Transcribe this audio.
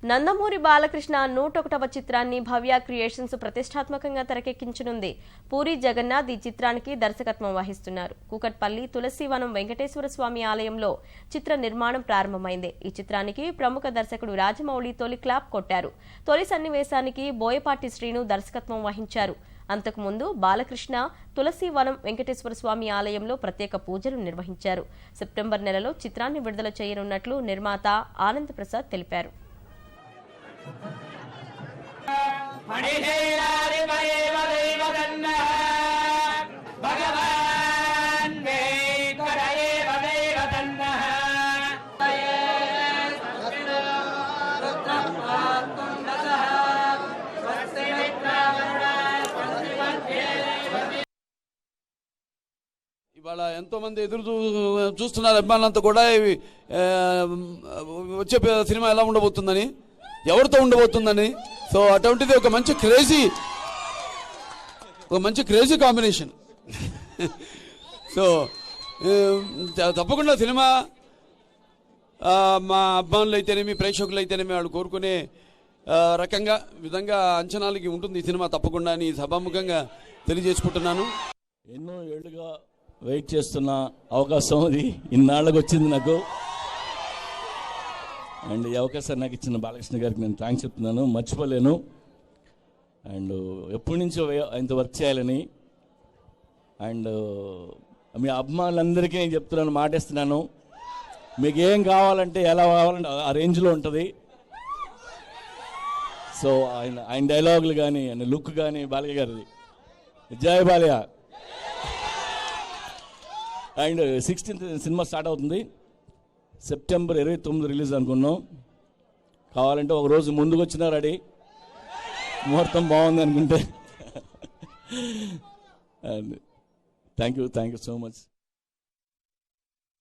నందమూరి బాలకృష్ణ 101వ చిత్రాన్ని భవ్య క్రియేషన్స్ ప్రతిష్టాత్మకంగా తెరకెక్కించనుంది. పూరి జగన్నాథ్ ఈ చిత్రానికి దర్శకత్వం వహిస్తున్నారు. కూకట్పల్లి తులసివనం వెంకటేశ్వర స్వామి ఆలయంలో చిత్ర నిర్మాణం ప్రారంభమైంది. ఈ చిత్రానికి ప్రముఖ దర్శకుడు రాజమౌళి తొలి క్లాప్ కొట్టారు. తొలి సన్నివేశానికి బోయపాటి శ్రీను దర్శకత్వం వహించారు. అంతకుముందు బాలకృష్ణ తులసివనం వెంకటేశ్వర స్వామి ఆలయంలో ప్రత్యేక పూజలు నిర్వహించారు. సెప్టెంబర్ నెలలో చిత్రాన్ని విడుదల చేయనున్నట్లు నిర్మాత ఆనంద్ ప్రసాద్ తెలిపారు. ఇవాళ ఎంతోమంది ఎదురు చూస్తున్నారు అభిమానులంతా కూడా వచ్చే సినిమా ఎలా ఉండబోతుందని, ఎవరితో ఉండబోతుందని. సో అటువంటిది ఒక మంచి క్రేజీ కాంబినేషన్. సో తప్పకుండా సినిమా మా అభిమానులు అయితేనేమి, ప్రేక్షకులు అయితేనేమి వాళ్ళు కోరుకునే విధంగా అంచనాలకి ఉంటుంది ఈ సినిమా తప్పకుండా అని సభాముఖంగా తెలియజేసుకుంటున్నాను. ఎన్నో ఏళ్ళుగా వెయిట్ చేస్తున్న అవకాశం అది ఇన్నాళ్ళకి వచ్చింది నాకు. అండ్ ఈ అవకాశాన్ని నాకు ఇచ్చిన బాలకృష్ణ గారికి నేను థ్యాంక్స్ చెప్తున్నాను, మర్చిపోలేను. అండ్ ఎప్పటి నుంచో ఆయనతో వర్క్ చేయాలని. అండ్ మీ అభిమానులందరికీ నేను చెప్తున్నాను, మాటేస్తున్నాను, మీకు ఏం కావాలంటే ఎలా కావాలంటే ఆ రేంజ్లో ఉంటుంది. సో ఆయన డైలాగులు కానీ, ఆయన లుక్ కానీ బాలయ్య గారిది. జై Balayya. And 16th cinema start అవుతుంది. సెప్టెంబర్ 29 రిలీజ్ అనుకున్నాం. కావాలంటే ఒక రోజు ముందుకు వచ్చినా రెడీ, ముహూర్తం బాగుంది అనుకుంటే. And thank you so much.